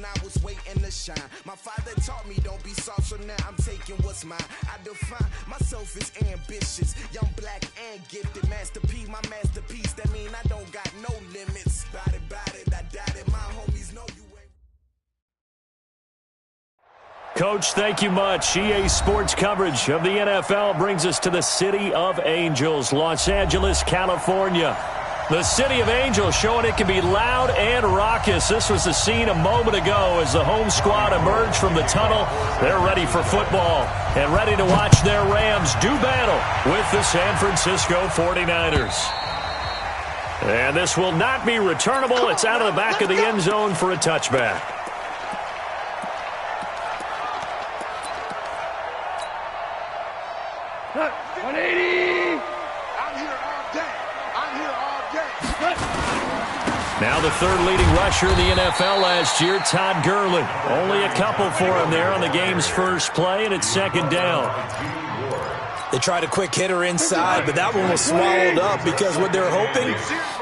I was waiting to shine. My father taught me don't be soft, so now I'm taking what's mine. I define myself as ambitious, young, black, and gifted. Master P, my masterpiece. That mean I don't got no limits. Bout it, I doubt it. My homies know you ain't. Coach, thank you much. EA Sports coverage of the NFL brings us to the City of Angels, Los Angeles, California. The City of Angels showing it can be loud and raucous. This was the scene a moment ago as the home squad emerged from the tunnel. They're ready for football and ready to watch their Rams do battle with the San Francisco 49ers. And this will not be returnable. It's out of the back of the end zone for a touchback. Now the third leading rusher in the NFL last year, Todd Gurley. Only a couple for him there on the game's first play, and it's second down. They tried a quick hitter inside, but that one was swallowed up because what they're hoping,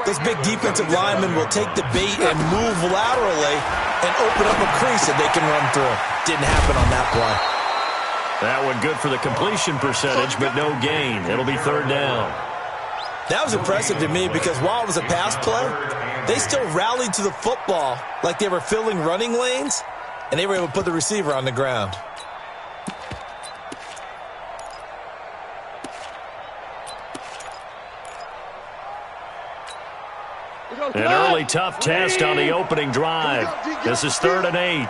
this big defensive lineman will take the bait and move laterally and open up a crease that they can run through. Didn't happen on that play. That one good for the completion percentage, but no gain. It'll be third down. That was impressive to me because while it was a pass play, they still rallied to the football like they were filling running lanes, and they were able to put the receiver on the ground. An early tough test on the opening drive. This is 3rd and 8.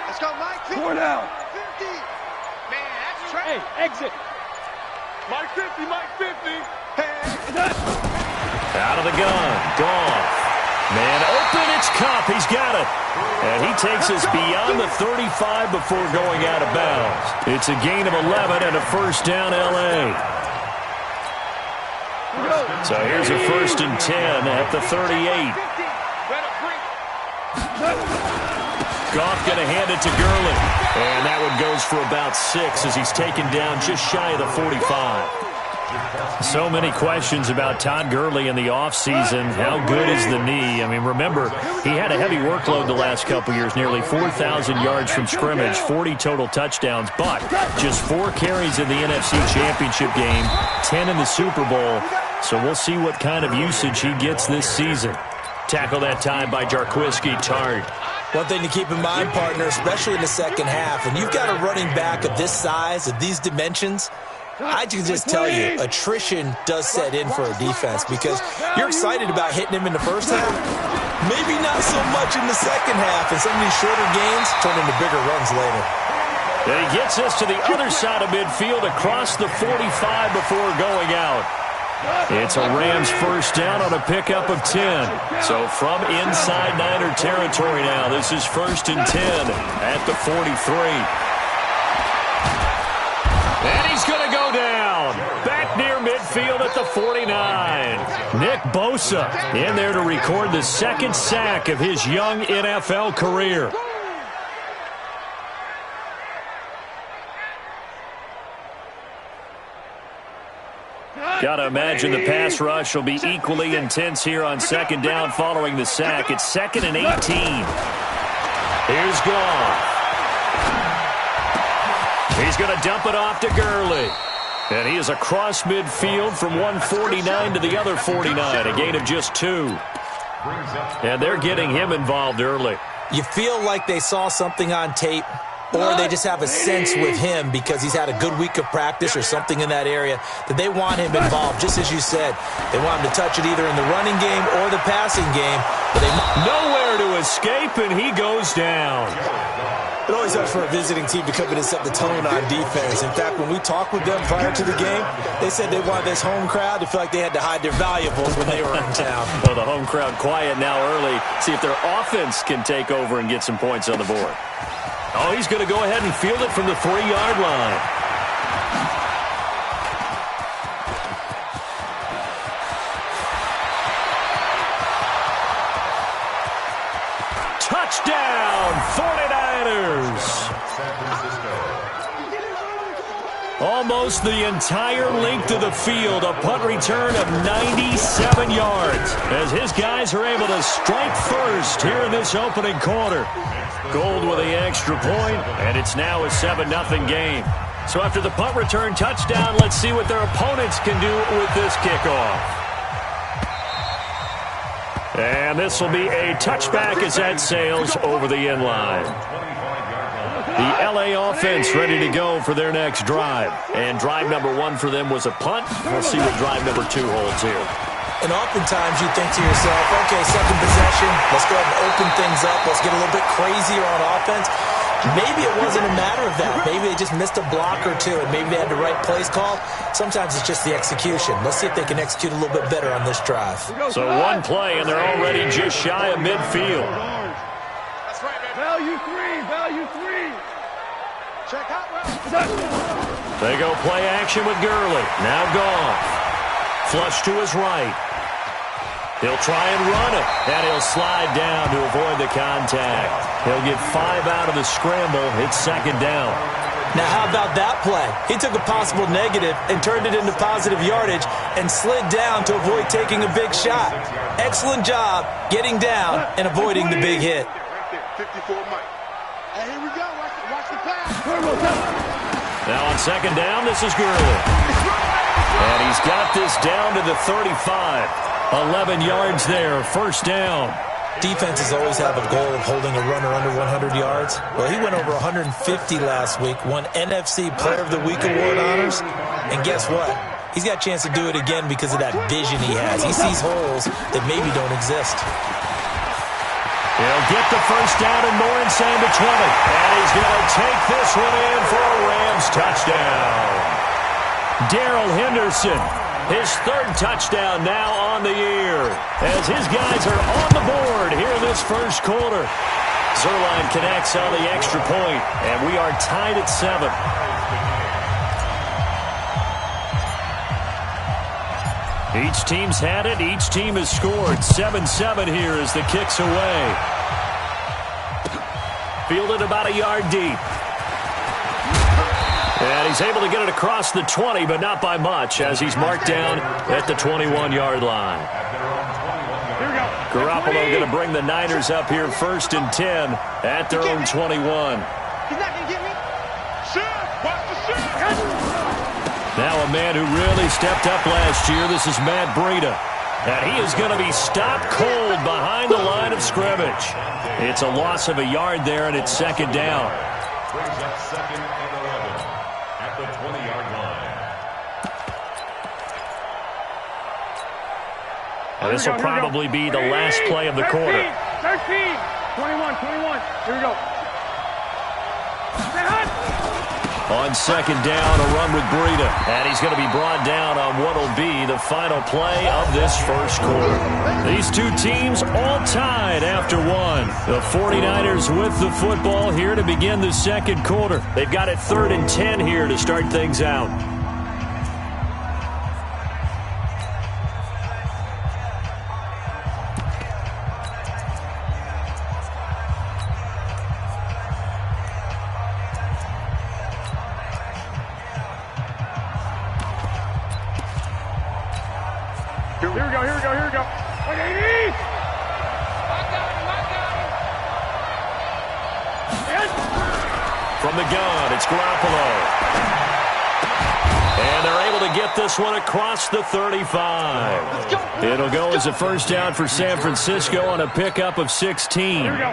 Let's go, Mike. 4 down. 50. Man, that's trash. Hey, exit. Mike 50, Mike 50. Out of the gun. Gone. Man open, it's Cup. He's got it. And he takes us beyond the 35 before going out of bounds. It's a gain of 11 and a first down L.A. So here's a 1st and 10 at the 38. Goff going to hand it to Gurley. And that one goes for about 6 as he's taken down just shy of the 45. So many questions about Todd Gurley in the offseason. How good is the knee? I mean, remember, he had a heavy workload the last couple years, nearly 4,000 yards from scrimmage, 40 total touchdowns, but just 4 carries in the NFC Championship game, 10 in the Super Bowl. So we'll see what kind of usage he gets this season. Tackle that time by Jarquiski Tart. One thing to keep in mind, partner, especially in the second half, when you've got a running back of this size, of these dimensions, I can just tell you, attrition does set in for a defense because you're excited about hitting him in the first half. Maybe not so much in the second half, and some of these shorter gains turn into bigger runs later. And he gets us to the other side of midfield across the 45 before going out. It's a Rams first down on a pickup of 10. So from inside Niner territory now, this is 1st and 10 at the 43. And he's going to go down. Back near midfield at the 49. Nick Bosa in there to record the 2nd sack of his young NFL career. Got to imagine the pass rush will be equally intense here on 2nd down following the sack. It's 2nd and 18. Here's Goff. He's going to dump it off to Gurley. And he is across midfield from 149 to the other 49, a gain of just 2. And they're getting him involved early. You feel like they saw something on tape, or they just have a sense with him because he's had a good week of practice or something in that area that they want him involved. Just as you said, they want him to touch it either in the running game or the passing game. But nowhere to escape, and he goes down. It always helps for a visiting team to come in and set the tone on defense. In fact, when we talked with them prior to the game, they said they wanted this home crowd to feel like they had to hide their valuables when they were in town. Well, the home crowd quiet now early. See if their offense can take over and get some points on the board. Oh, he's going to go ahead and field it from the 3-yard line. Touchdown, 49ers. Almost the entire length of the field, a punt return of 97 yards as his guys are able to strike first here in this opening quarter. Gold with the extra point, and it's now a 7-0 game. So after the punt return touchdown, let's see what their opponents can do with this kickoff. And this will be a touchback as that sails over the end line. The LA offense ready to go for their next drive. And drive number 1 for them was a punt. We'll see what drive number 2 holds here. And oftentimes you think to yourself, okay, second possession, let's go ahead and open things up. Let's get a little bit crazier on offense. Maybe it wasn't a matter of that. Maybe they just missed a block or two, and maybe they had the right plays call. Sometimes it's just the execution. Let's see if they can execute a little bit better on this drive. So one play, and they're already just shy of midfield. That's right, man. Value 3, value 3. Check out. They go play action with Gurley. Now gone. Flush to his right. He'll try and run it, and he'll slide down to avoid the contact. He'll get 5 out of the scramble. It's second down. Now, how about that play? He took a possible negative and turned it into positive yardage and slid down to avoid taking a big shot. Excellent job getting down and avoiding the big hit. Right there, 54 Mike. Hey, here we go. Watch the pass. Now on second down, this is Gurley. And he's got this down to the 35. 11 yards there, first down. Defenses always have a goal of holding a runner under 100 yards. Well, he went over 150 last week, won NFC Player of the Week award honors. And guess what? He's got a chance to do it again because of that vision he has. He sees holes that maybe don't exist. He'll get the first down and more inside the 20. And he's going to take this one in for a Rams touchdown. Darrell Henderson, his 3rd touchdown now on the year as his guys are on the board here in this first quarter. Zerline connects on the extra point, and we are tied at 7. Each team's had it. Each team has scored. 7-7 here as the kick's away. Fielded about a yard deep. And he's able to get it across the 20, but not by much, as he's marked down at the 21-yard line. Garoppolo going to bring the Niners up here 1st and 10 at their own 21. He's not going to get me. Shoot. Watch the shoot. Now a man who really stepped up last year. This is Matt Breida. And he is going to be stopped cold behind the line of scrimmage. It's a loss of a yard there, and it's second down. Brings up 2nd and 11 at the 20-yard line. And this will probably be the last play of the quarter. 13, 21. Here we go. On second down, a run with Breida. And he's going to be brought down on what will be the final play of this first quarter. These two teams all tied after 1. The 49ers with the football here to begin the second quarter. They've got it 3rd and 10 here to start things out. Here we go. 180. From the gun, it's Garoppolo. And they're able to get this one across the 35. It'll go as a first down for San Francisco on a pickup of 16. Here we go.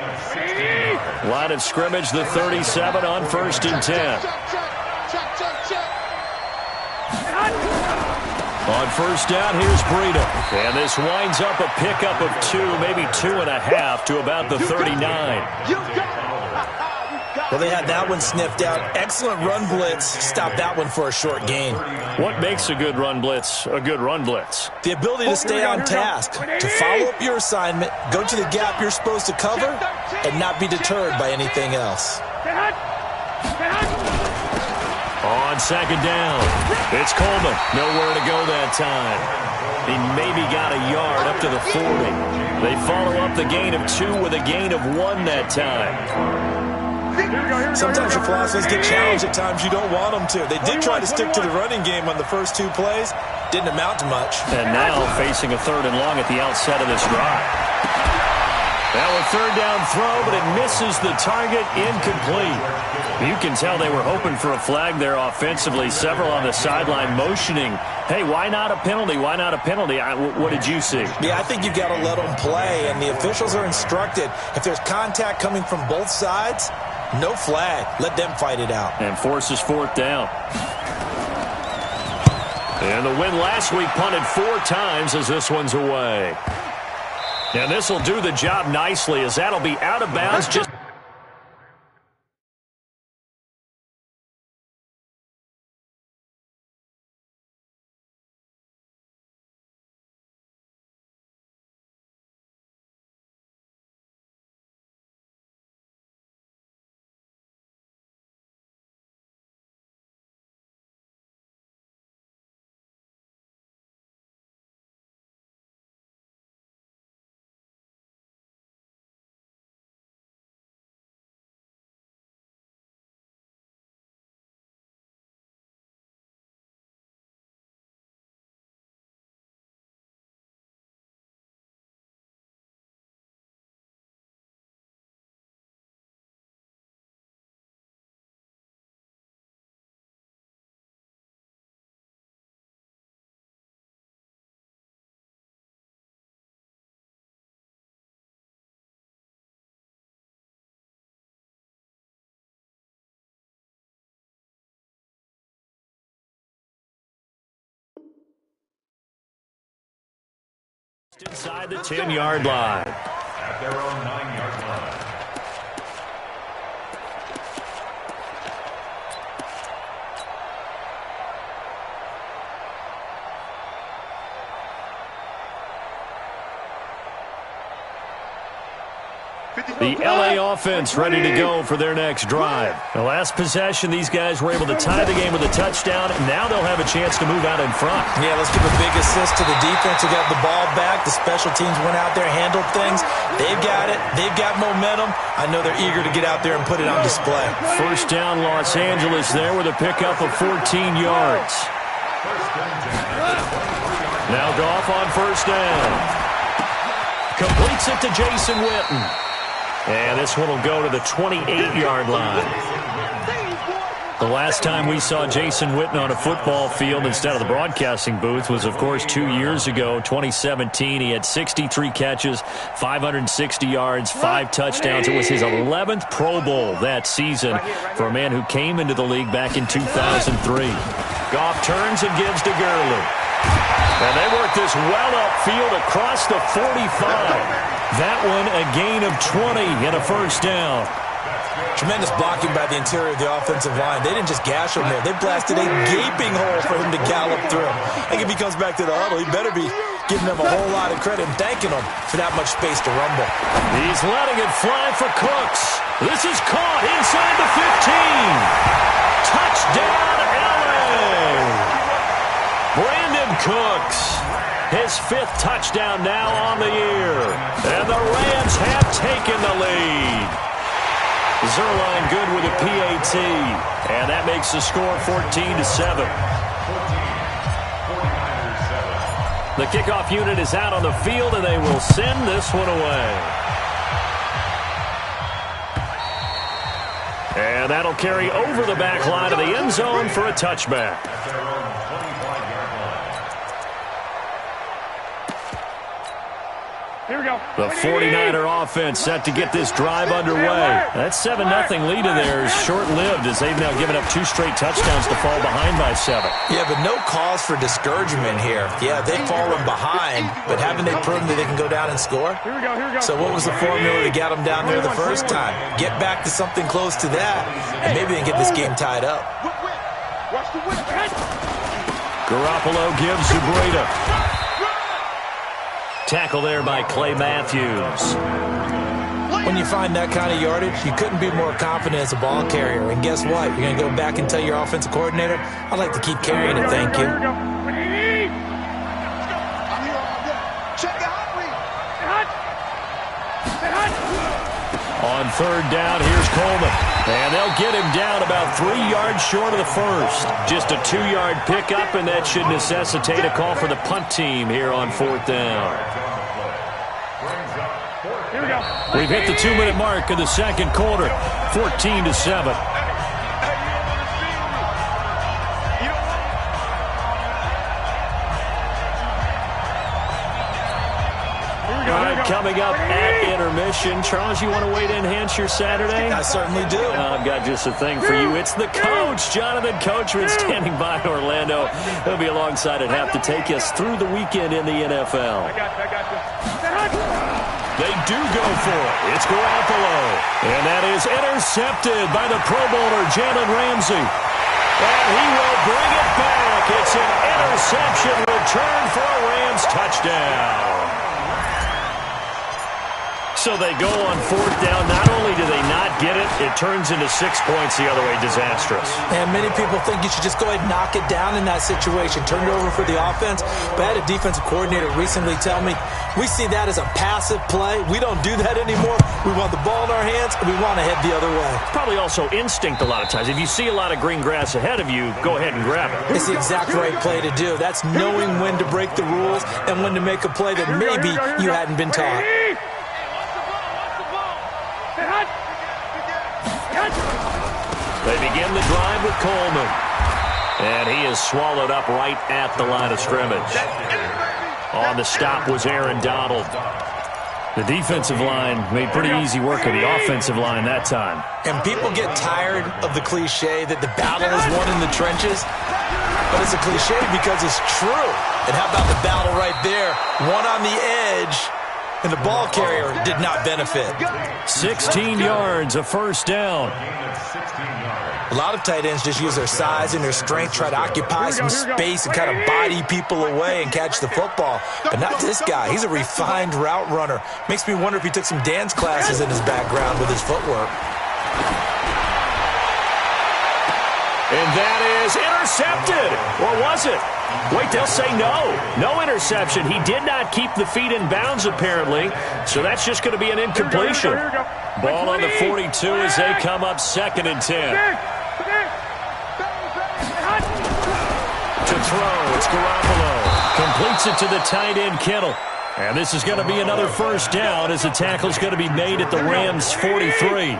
80. Line of scrimmage, the 37 on 1st and 10. On first down, here's Breida. And this winds up a pickup of 2, maybe 2.5 to about the 39. Well, they had that one sniffed out. Excellent run blitz. Stopped that one for a short gain. What makes a good run blitz a good run blitz? The ability to stay on task, to follow up your assignment, go to the gap you're supposed to cover, and not be deterred by anything else. On second down, it's Coleman. Nowhere to go that time. He maybe got a yard up to the 40. They follow up the gain of 2 with a gain of 1 that time. Sometimes your philosophies get challenged at times you don't want them to. They did try to stick to the running game on the first 2 plays. Didn't amount to much. And now facing a 3rd and long at the outset of this drive. Now a 3rd down throw, but it misses the target, incomplete. You can tell they were hoping for a flag there offensively. Several on the sideline motioning, hey, why not a penalty? Why not a penalty? What did you see? Yeah, I think you've got to let them play, and the officials are instructed. If there's contact coming from both sides, no flag. Let them fight it out. And forces 4th down. And the win last week punted 4 times as this one's away. And this will do the job nicely as that'll be out of bounds just inside the 10-yard line. At their own 9-yard line. The LA offense ready to go for their next drive. The last possession, these guys were able to tie the game with a touchdown, and now they'll have a chance to move out in front. Yeah, let's give a big assist to the defense who got the ball back. The special teams went out there, handled things. They've got it. They've got momentum. I know they're eager to get out there and put it on display. 1st down, Los Angeles there with a pickup of 14 yards. Now Goff on 1st down. Completes it to Jason Witten. And this one will go to the 28-yard line. The last time we saw Jason Witten on a football field instead of the broadcasting booth was, of course, 2 years ago, 2017. He had 63 catches, 560 yards, 5 touchdowns. It was his 11th Pro Bowl that season for a man who came into the league back in 2003. Goff turns and gives to Gurley. And they work this well upfield across the 45. That one a gain of 20 and a 1st down. Tremendous blocking by the interior of the offensive line. They didn't just gash him there. They blasted a gaping hole for him to gallop through. I think if he comes back to the huddle, he better be giving them a whole lot of credit and thanking them for that much space to rumble. He's letting it fly for Cooks. This is caught inside the 15. Touchdown, LA. Brandon Cooks. His 5th touchdown now on the year. And the Rams have taken the lead. Zerline good with a PAT. And that makes the score 14-7. The kickoff unit is out on the field, and they will send this one away. And that'll carry over the back line of the end zone for a touchback. Here we go. The 49er offense set to get this drive underway. That 7-0 lead of theirs short-lived as they've now given up 2 straight touchdowns to fall behind by 7. Yeah, but no cause for discouragement here. Yeah, they've fallen behind, but haven't they proven that they can go down and score? Here we go, here we go. So what was the formula to get them down there the first time? Get back to something close to that, and maybe they can get this game tied up. Watch the whip. Garoppolo gives Zubreda. Tackle there by Clay Matthews. When you find that kind of yardage, you couldn't be more confident as a ball carrier. And guess what? You're going to go back and tell your offensive coordinator, I'd like to keep carrying it, thank you. On 3rd down, here's Coleman. And they'll get him down about 3 yards short of the first. Just a 2-yard pickup, and that should necessitate a call for the punt team here on 4th down. We've hit the 2-minute mark of the second quarter, 14-7. Coming up at intermission. Charles, you want to wait to enhance your Saturday? I certainly do. I've got just a thing for you. It's the coach, Jonathan Coachman, standing by in Orlando. He'll be alongside at half to take us through the weekend in the NFL. I got you. They do go for it. It's Garoppolo. And that is intercepted by the Pro Bowler, Jalen Ramsey. And he will bring it back. It's an interception return for a Rams touchdown. So they go on 4th down. Not only do they not get it, it turns into 6 points the other way. Disastrous. And many people think you should just go ahead and knock it down in that situation. Turn it over for the offense. But I had a defensive coordinator recently tell me, we see that as a passive play. We don't do that anymore. We want the ball in our hands, and we want to head the other way. Probably also instinct a lot of times. If you see a lot of green grass ahead of you, go ahead and grab it. It's the exact right play to do. That's knowing when to break the rules and when to make a play that maybe you hadn't been taught. They begin the drive with Coleman. And he is swallowed up right at the line of scrimmage. On the stop was Aaron Donald. The defensive line made pretty easy work of the offensive line that time. And people get tired of the cliche that the battle is won in the trenches. But it's a cliche because it's true. And how about the battle right there? One on the edge, and the ball carrier did not benefit. 16 yards, a first down. A lot of tight ends just use their size and their strength, try to occupy some space and kind of body people away and catch the football. But not this guy. He's a refined route runner. Makes me wonder if he took some dance classes in his background with his footwork. And that is intercepted. Or was it? Wait, they'll say no. No interception. He did not keep the feet in bounds, apparently. So that's just going to be an incompletion. Ball on the 42 as they come up 2nd and 10. To throw, it's Garoppolo. Completes it to the tight end, Kittle. And this is going to be another first down as the tackle's going to be made at the Rams' 43.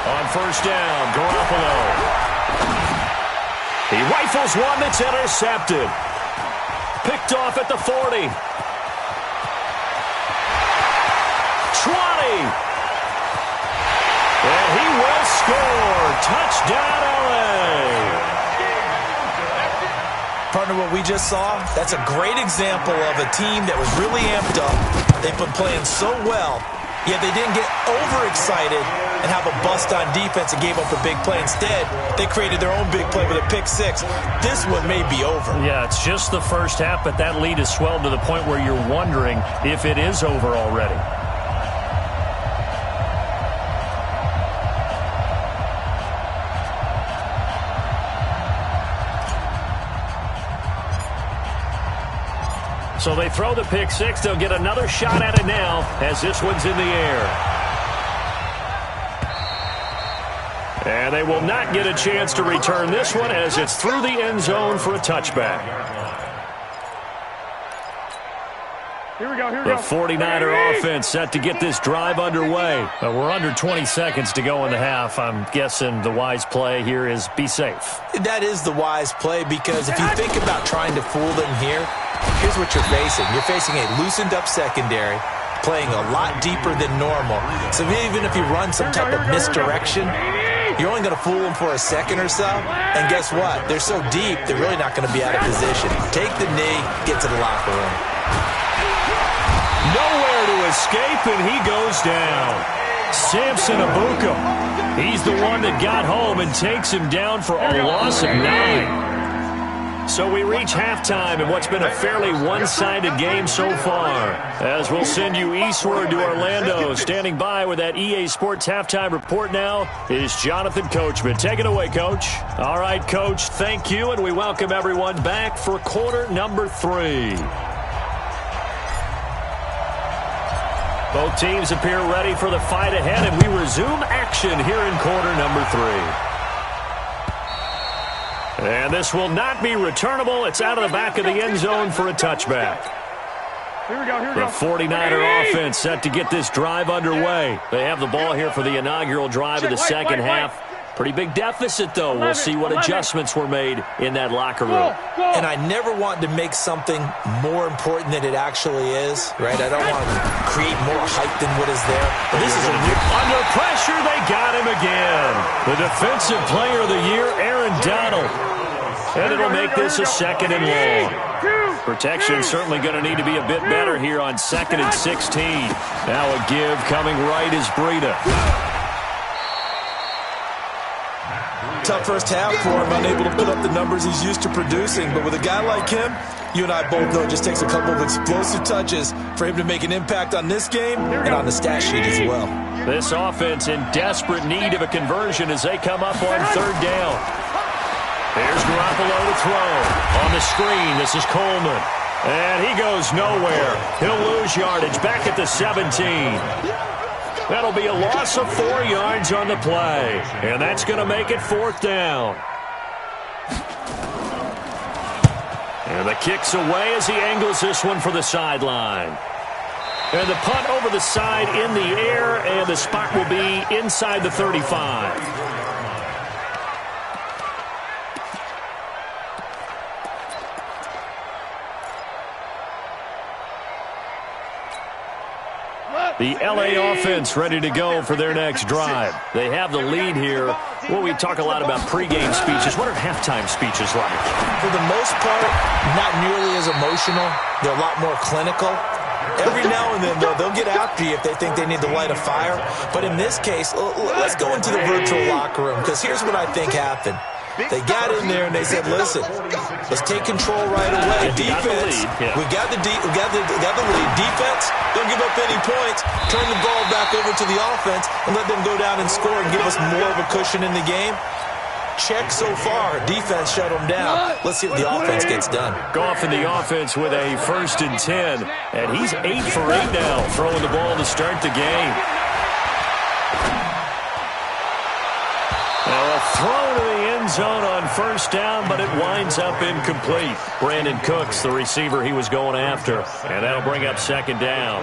On first down, Garoppolo. He rifles one that's intercepted. Picked off at the 40. 20. And he will score. Touchdown, LA. Partner, what we just saw, that's a great example of a team that was really amped up. They've been playing so well, yet they didn't get overexcited and have a bust on defense and gave up a big play. Instead, they created their own big play with a pick six. This one may be over. Yeah, it's just the first half, but that lead has swelled to the point where you're wondering if it is over already. So they throw the pick six. They'll get another shot at it now as this one's in the air. And they will not get a chance to return this one as it's through the end zone for a touchback. Here we go. The 49er offense set to get this drive underway. But we're under 20 seconds to go in the half. I'm guessing the wise play here is be safe. That is the wise play, because if you think about trying to fool them here, here's what you're facing. You're facing a loosened up secondary, playing a lot deeper than normal. So even if you run some type of misdirection, you're only going to fool them for a second or so. And guess what? They're so deep, they're really not going to be out of position. Take the knee, get to the locker room. Nowhere to escape, and he goes down. Samson Abuka. He's the one that got home and takes him down for a loss of 9. So we reach halftime in what's been a fairly one-sided game so far. As we'll send you eastward to Orlando. Standing by with that EA Sports halftime report now is Jonathan Coachman. Take it away, Coach. All right, Coach, thank you, and we welcome everyone back for quarter number 3. Both teams appear ready for the fight ahead, and we resume action here in quarter number 3. And this will not be returnable. It's out of the back of the end zone for a touchback. Here we go. The 49er offense set to get this drive underway. They have the ball here for the inaugural drive of the second half. Pretty big deficit, though. We'll see what adjustments were made in that locker room. And I never want to make something more important than it actually is, right? I don't want to create more hype than what is there. But this is under pressure. They got him again. The defensive player of the year, Aaron Donald. And it'll make this a 2nd and long. Protection certainly going to need to be a bit better here on 2nd and 16. Now a give coming right is Breida. Tough first half for him, unable to put up the numbers he's used to producing. But with a guy like him, you and I both know it just takes a couple of explosive touches for him to make an impact on this game and on the stat sheet as well. This offense in desperate need of a conversion as they come up on 3rd down. Here's Garoppolo to throw. On the screen, this is Coleman. And he goes nowhere. He'll lose yardage back at the 17. That'll be a loss of 4 yards on the play. And that's going to make it 4th down. And the kick's away as he angles this one for the sideline. And the punt over the side in the air, and the spot will be inside the 35. The L.A. offense ready to go for their next drive. They have the lead here. Well, we talk a lot about pregame speeches. What are halftime speeches like? For the most part, not nearly as emotional. They're a lot more clinical. Every now and then, though, they'll get after you if they think they need to light a fire. But in this case, let's go into the virtual locker room, because here's what I think happened. They got in there and they said, listen, let's take control right away. Defense, we got the lead. Defense, don't give up any points. Turn the ball back over to the offense and let them go down and score and give us more of a cushion in the game. Check so far. Defense shut them down. Let's see what the offense gets done. Goff in the offense with a 1st and 10. And he's 8 for 8 now, throwing the ball to start the game. Now a throw to the end zone on 1st down, but it winds up incomplete. Brandon Cooks, the receiver he was going after. And that'll bring up 2nd down.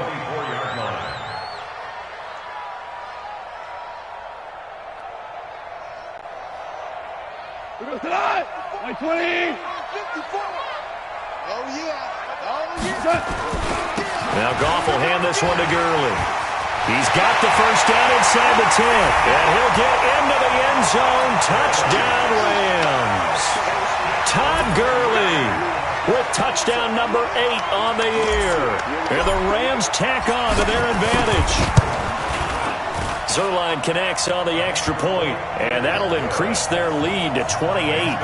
Like 20. 54. Oh, yeah. Now Goff will hand this one to Gurley. He's got the 1st down inside the 10. And he'll get into the end zone. Touchdown, Rams. Todd Gurley with touchdown number 8 on the year. And the Rams tack on to their advantage. Zerline connects on the extra point, and that'll increase their lead to 28.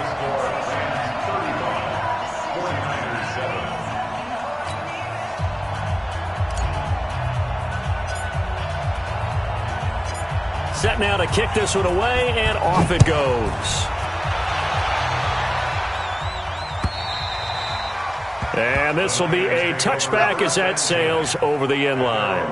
Set now to kick this one away, and off it goes. And this will be a touchback as that sails over the end line.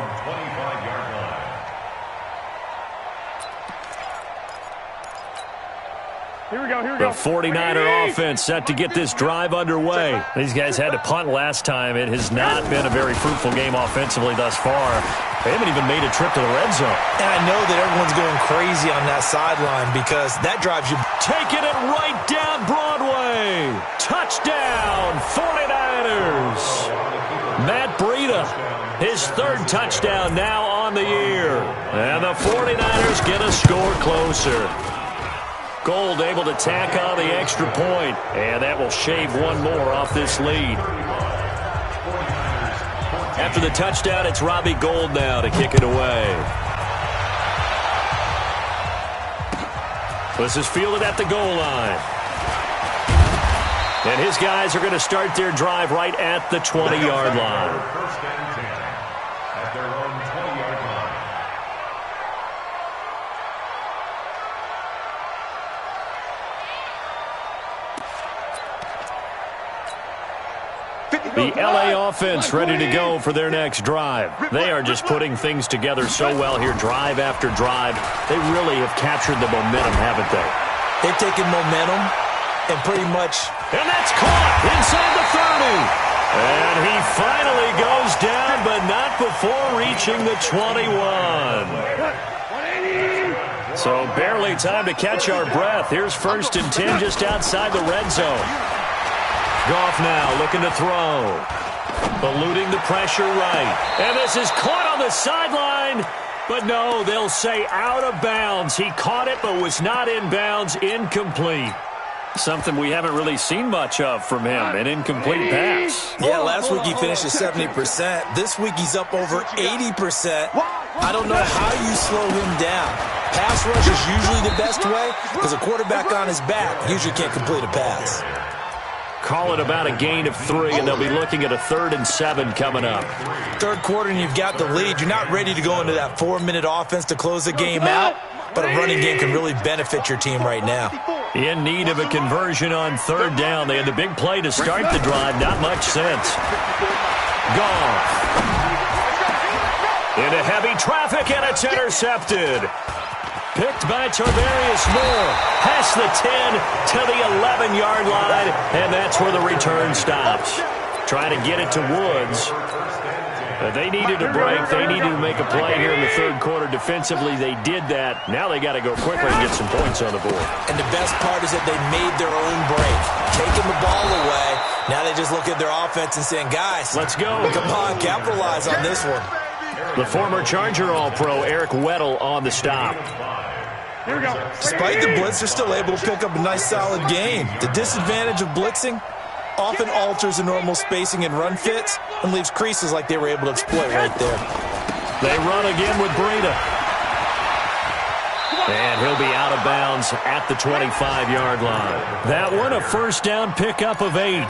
The 49er offense set to get this drive underway. These guys had to punt last time. It has not been a very fruitful game offensively thus far. They haven't even made a trip to the red zone. And I know that everyone's going crazy on that sideline because that drives you. Taking it right down Broadway. Touchdown, 49ers. Matt Breida, his 3rd touchdown now on the year. And the 49ers get a score closer. Gold able to tack on the extra point, and that will shave one more off this lead. After the touchdown, it's Robbie Gould now to kick it away. This is fielded at the goal line. And his guys are going to start their drive right at the 20-yard line. 1st and 10 at their own 20-yard line. 50. The LA offense ready to go for their next drive. They are just putting things together so well here, drive after drive. They really have captured the momentum, haven't they? They've taken momentum and pretty much... And that's caught inside the 30. And he finally goes down, but not before reaching the 21. So barely time to catch our breath. Here's 1st and 10 just outside the red zone. Goff now looking to throw. Eluding the pressure right. And this is caught on the sideline. But no, they'll say out of bounds. He caught it but was not in bounds. Incomplete. Something we haven't really seen much of from him, an incomplete pass. Yeah, last week he finished at 70%. This week he's up over 80%. I don't know how you slow him down. Pass rush is usually the best way because a quarterback on his back usually can't complete a pass. Call it about a gain of 3, and they'll be looking at a 3rd and 7 coming up. Third quarter and you've got the lead. You're not ready to go into that 4-minute offense to close the game out, but a running game can really benefit your team right now. In need of a conversion on 3rd down. They had the big play to start the drive. Not much sense. Goff. Into heavy traffic, and it's intercepted. Picked by Tarvarius Moore. Past the 10 to the 11-yard line, and that's where the return stops. Trying to get it to Woods. They needed a break. They needed to make a play here in the 3rd quarter. Defensively, they did that. Now they got to go quickly and get some points on the board. And the best part is that they made their own break. Taking the ball away. Now they just look at their offense and saying, guys, let's go. Come on, capitalize on this one. The former Charger All-Pro, Eric Weddle, on the stop. Here we go. Despite the blitz, they're still able to pick up a nice, solid gain. The disadvantage of blitzing often alters the normal spacing and run fits and leaves creases like they were able to exploit right there. They run again with Breida. And he'll be out of bounds at the 25-yard line. That one, a 1st down pickup of 8.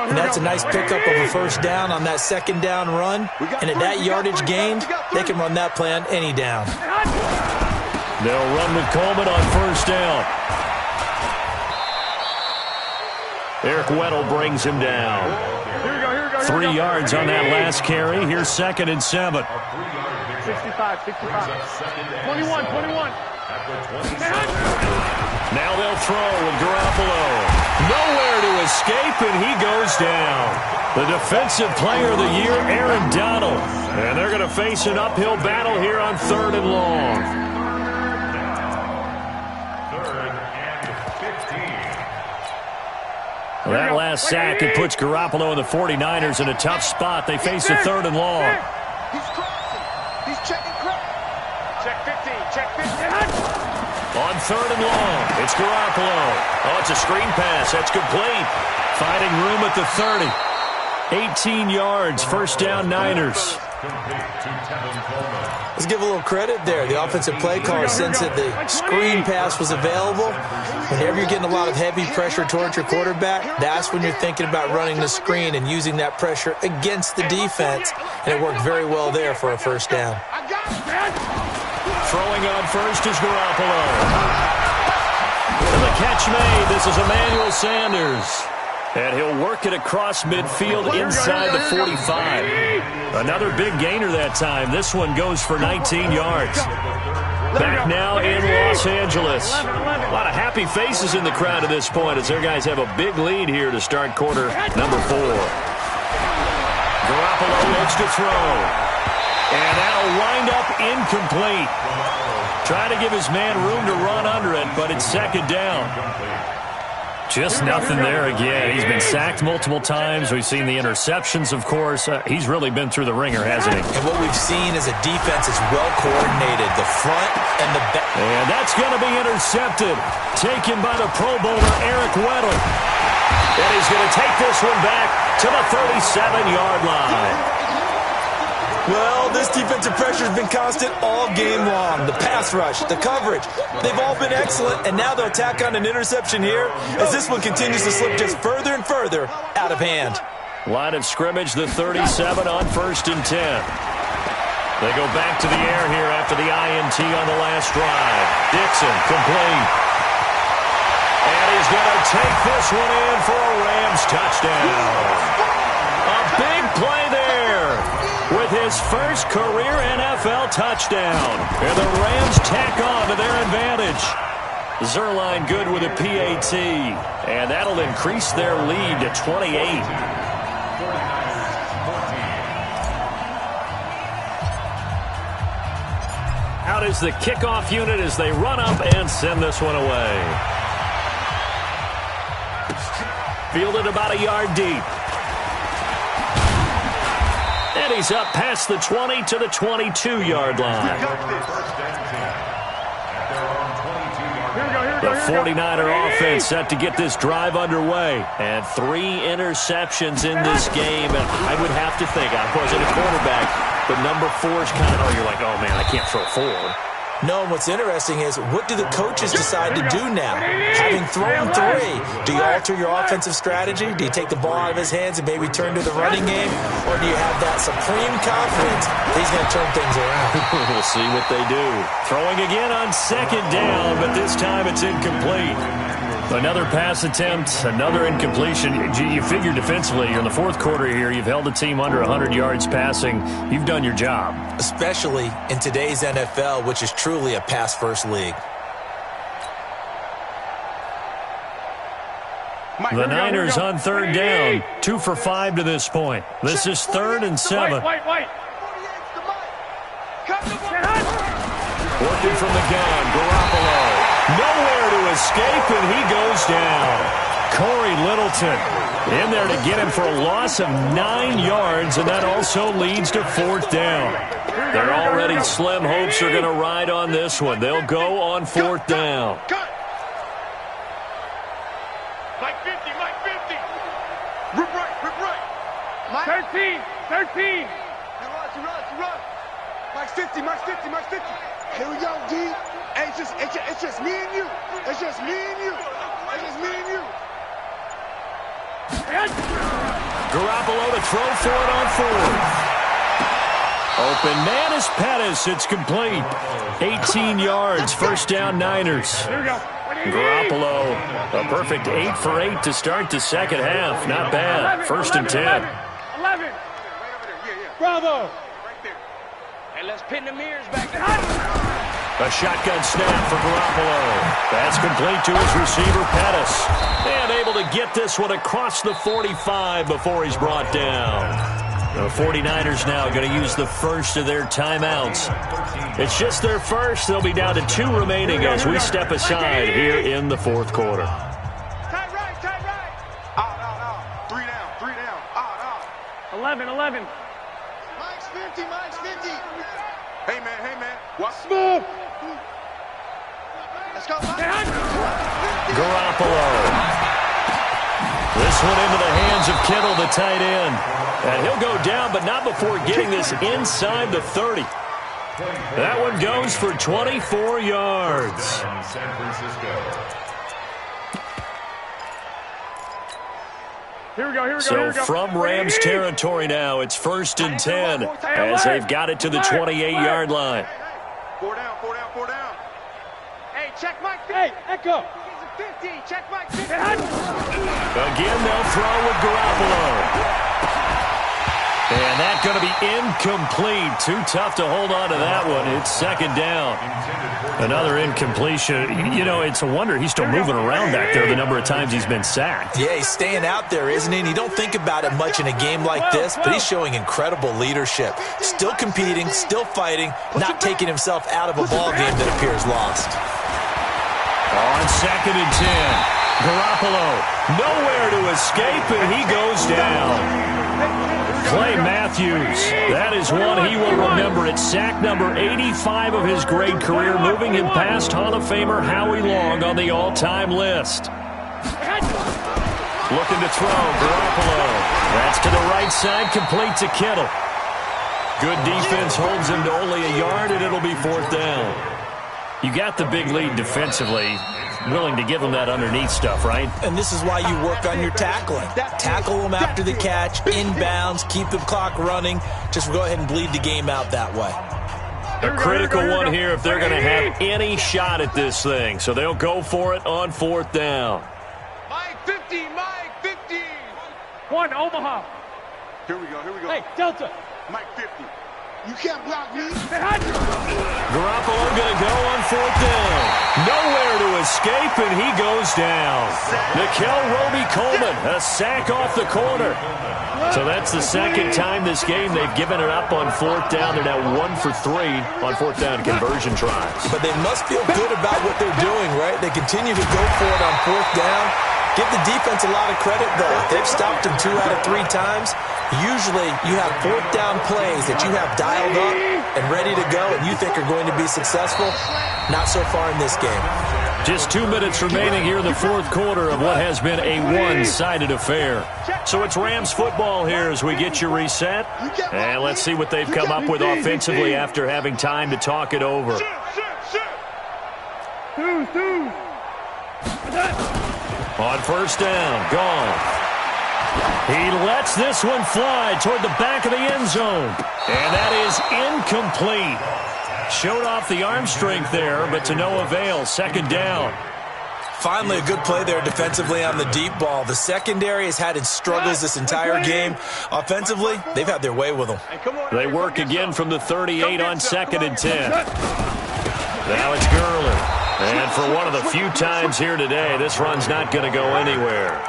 And that's a nice pickup of a 1st down on that 2nd down run. And at that yardage gained, they can run that play on any down. They'll run with Coleman on 1st down. Eric Weddle brings him down. 3 yards on that last carry. Here's 2nd and 7. 65. 21. Now they'll throw with Garoppolo. Nowhere to escape, and he goes down. The defensive player of the year, Aaron Donald. And they're going to face an uphill battle here on 3rd and long. That last sack, it puts Garoppolo and the 49ers in a tough spot. They face a 3rd and long. He's crossing. He's checking crap. Check 15. Check 15. On 3rd and long, it's Garoppolo. Oh, it's a screen pass. That's complete. Finding room at the 30. 18 yards, 1st down Niners. Let's give a little credit there. The offensive play caller sensed that the screen pass was available. Whenever you're getting a lot of heavy pressure towards your quarterback, that's when you're thinking about running the screen and using that pressure against the defense. And it worked very well there for a 1st down. Throwing on 1st is Garoppolo. And the catch made. This is Emmanuel Sanders. And he'll work it across midfield inside the 45. Another big gainer that time. This one goes for 19 yards. Back now in Los Angeles. A lot of happy faces in the crowd at this point as their guys have a big lead here to start quarter number 4. Garoppolo looks to throw. And that'll wind up incomplete. Trying to give his man room to run under it, but it's 2nd down. Just nothing there again. He's been sacked multiple times. We've seen the interceptions, of course. He's really been through the ringer, hasn't he? And what we've seen is a defense that's well-coordinated, the front and the back. And that's going to be intercepted. Taken by the Pro Bowler, Eric Weddle. And he's going to take this one back to the 37-yard line. Well, this defensive pressure has been constant all game long. The pass rush, the coverage, they've all been excellent, and now they'll tack on an interception here as this one continues to slip just further and further out of hand. Line of scrimmage, the 37 on 1st and 10. They go back to the air here after the INT on the last drive. Dixon, complete. And he's going to take this one in for a Rams touchdown. A big play there with his first career NFL touchdown. And the Rams tack on to their advantage. Zerline good with a PAT. And that'll increase their lead to 28. Out is the kickoff unit as they run up and send this one away. Fielded about a yard deep. And he's up past the 20 to the 22-yard line. The 49er offense set to get this drive underway. And 3 interceptions in this game. And I would have to think, I wasn't a quarterback, but number 4 is kind of, you're like, oh, man, I can't throw forward. No, and what's interesting is, what do the coaches decide to do now? Having thrown 3, do you alter your offensive strategy? Do you take the ball out of his hands and maybe turn to the running game? Or do you have that supreme confidence that he's going to turn things around? We'll see what they do. Throwing again on 2nd down, but this time it's incomplete. Another pass attempt, another incompletion. You figure defensively, in the 4th quarter here, you've held the team under 100 yards passing. You've done your job. Especially in today's NFL, which is truly a pass-first league. The Niners on 3rd down, 2 for 5 to this point. This is 3rd and 7. Working from the gun, Garoppolo. Nowhere to escape, and he goes down. Corey Littleton in there to get him for a loss of 9 yards, and that also leads to 4th down. Their already slim hopes are going to ride on this one. They'll go on 4th down. Mike 50, Mike 50. Rip right. Mike 13. You run. Mike 50. Here we go, D. Hey, it's just me and you. Garoppolo to throw for it on 4th. Open man is Pettis. It's complete. 18 yards. 1st down Niners. Garoppolo, a perfect 8 for 8 to start the 2nd half. Not bad. 1st and 10. 11. Bravo. Right there. Hey, let's pin the mirrors back there. A shotgun snap for Garoppolo. That's complete to his receiver, Pettis. And able to get this one across the 45 before he's brought down. The 49ers now going to use the first of their timeouts. It's just their first. They'll be down to 2 remaining as we step aside here in the 4th quarter. Tight right. Out. 3 down. Out. 11. Mike's 50. Hey, man. What's smooth? Let's go, Mike. Garoppolo. This one into the hands of Kittle, the tight end. And he'll go down, but not before getting this inside the 30. That one goes for 24 yards. San Francisco. Here we go. So from Rams territory now, it's 1st and 10 as they've got it to the 28-yard line. 4 down. Hey, check Mike 50. Hey, echo. 50. Check Mike 50. Again, they'll throw with Garoppolo. And that's going to be incomplete. Too tough to hold on to that one. It's 2nd down. Another incompletion. You know, it's a wonder he's still moving around back there the number of times he's been sacked. Yeah, he's staying out there, isn't he? And you don't think about it much in a game like this, but he's showing incredible leadership. Still competing, still fighting, not taking himself out of a ball game that appears lost. On 2nd and 10, Garoppolo nowhere to escape, and he goes down. Clay Matthews, that is one he will remember. It's sack number 85 of his great career, moving him past Hall of Famer Howie Long on the all-time list. Looking to throw, Garoppolo. That's to the right side, complete to Kittle. Good defense holds him to only a yard, and it'll be 4th down. You got the big lead defensively. Willing to give them that underneath stuff, right? And this is why you work on your tackling. Tackle them after the catch, inbounds, keep the clock running. Just go ahead and bleed the game out that way. A critical one here if they're going to have any shot at this thing. So they'll go for it on 4th down. Mike 50. One, Omaha. Here we go, here we go. Hey, Delta. Mike 50. You can't block me. Garoppolo going to go on 4th down. Nowhere to escape, and he goes down. Nickel Roby-Coleman, a sack off the corner. So that's the second time this game they've given it up on 4th down. They're now 1 for 3 on 4th down conversion tries. But they must feel good about what they're doing, right? They continue to go for it on 4th down. Give the defense a lot of credit, though. They've stopped them 2 out of 3 times. Usually, you have 4th down plays that you have dialed up and ready to go and you think are going to be successful. Not so far in this game. Just 2 minutes remaining here in the 4th quarter of what has been a one-sided affair. So it's Rams football here as we get you reset. And let's see what they've come up with offensively after having time to talk it over. On 1st down, gone. He lets this one fly toward the back of the end zone. And that is incomplete. Showed off the arm strength there, but to no avail. 2nd down. Finally, a good play there defensively on the deep ball. The secondary has had its struggles this entire game. Offensively, they've had their way with them. They work again from the 38 on 2nd and 10. Now it's Gurley. And for one of the few times here today, this run's not going to go anywhere.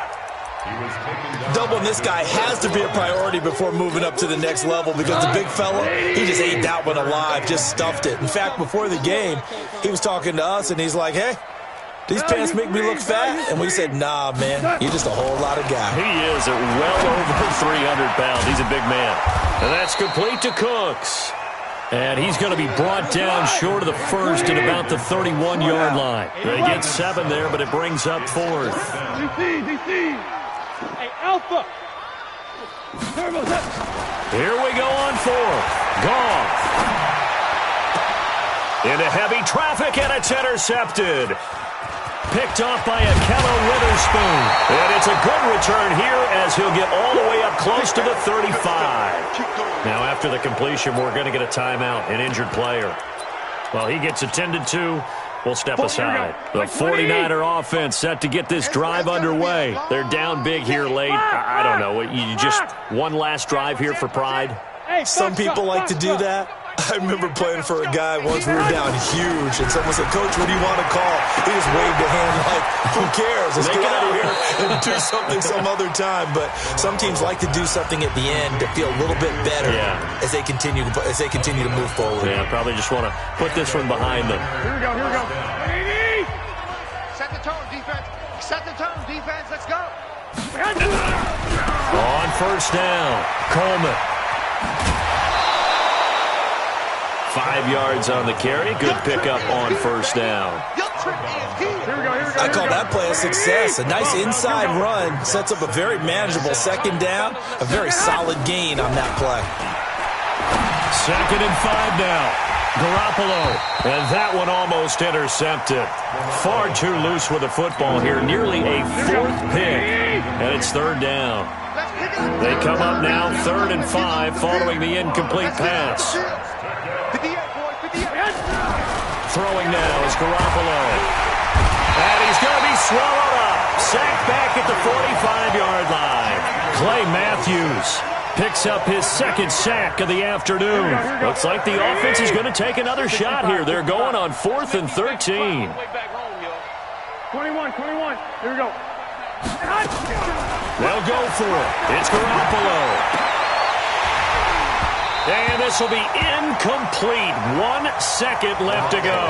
Doubling this guy has to be a priority before moving up to the next level because the big fella, he just ate that one alive, just stuffed it. In fact, before the game, he was talking to us, and he's like, hey, these pants make me look fat? And we said, nah, man, you're just a whole lot of guy. He is at well over 300 pounds. He's a big man. And that's complete to Cooks. And he's going to be brought down short of the first at about the 31-yard line. They get 7 there, but it brings up 4th. DC. Hey, Alpha. Here we go on 4th. Gone. Into heavy traffic, and it's intercepted. Picked off by Akello Witherspoon. And it's a good return here as he'll get all the way up close to the 35. Now, after the completion, we're going to get a timeout, an injured player. Well, he gets attended to. We'll step aside. The 49er offense set to get this drive underway. They're down big here late. I don't know. You just one last drive here for pride? Some people like to do that. I remember playing for a guy once. We were down huge, and someone said, Coach, what do you want to call? He just waved a hand like, who cares? Let's get out of here and do something some other time. But some teams like to do something at the end to feel a little bit better as they continue to move forward. Yeah, probably just want to put this one behind them. Here we go. Set the tone, defense. Set the tone, defense. Let's go. On 1st down, Coleman. 5 yards on the carry. Good pickup on 1st down. I call that play a success. A nice inside run sets up a very manageable 2nd down. A very solid gain on that play. 2nd and 5 now. Garoppolo. And that one almost intercepted. Far too loose with the football here. Nearly a 4th pick. And it's 3rd down. They come up now 3rd and 5 following the incomplete pass. Throwing now is Garoppolo. And he's going to be swallowed up. Sacked back at the 45-yard line. Clay Matthews picks up his 2nd sack of the afternoon. Looks like the offense is going to take another shot here. They're going on 4th and 13. 21. Here we go. They'll go for it. It's Garoppolo. And this will be incomplete. 1 second left to go.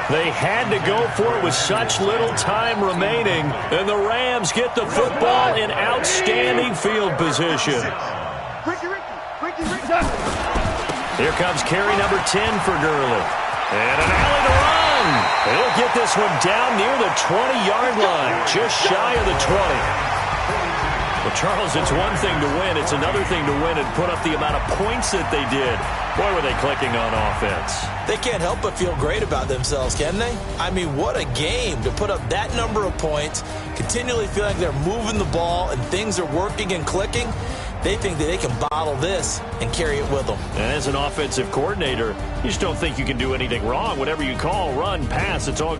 They had to go for it with such little time remaining. And the Rams get the football in outstanding field position. Here comes carry number 10 for Gurley. And an alley to run. He'll get this one down near the 20-yard line. Just shy of the 20. Well, Charles, it's one thing to win. It's another thing to win and put up the amount of points that they did. Boy, were they clicking on offense. They can't help but feel great about themselves, can they? I mean, what a game to put up that number of points, continually feel like they're moving the ball and things are working and clicking. They think that they can bottle this and carry it with them. And as an offensive coordinator, you just don't think you can do anything wrong. Whatever you call, run, pass, it's all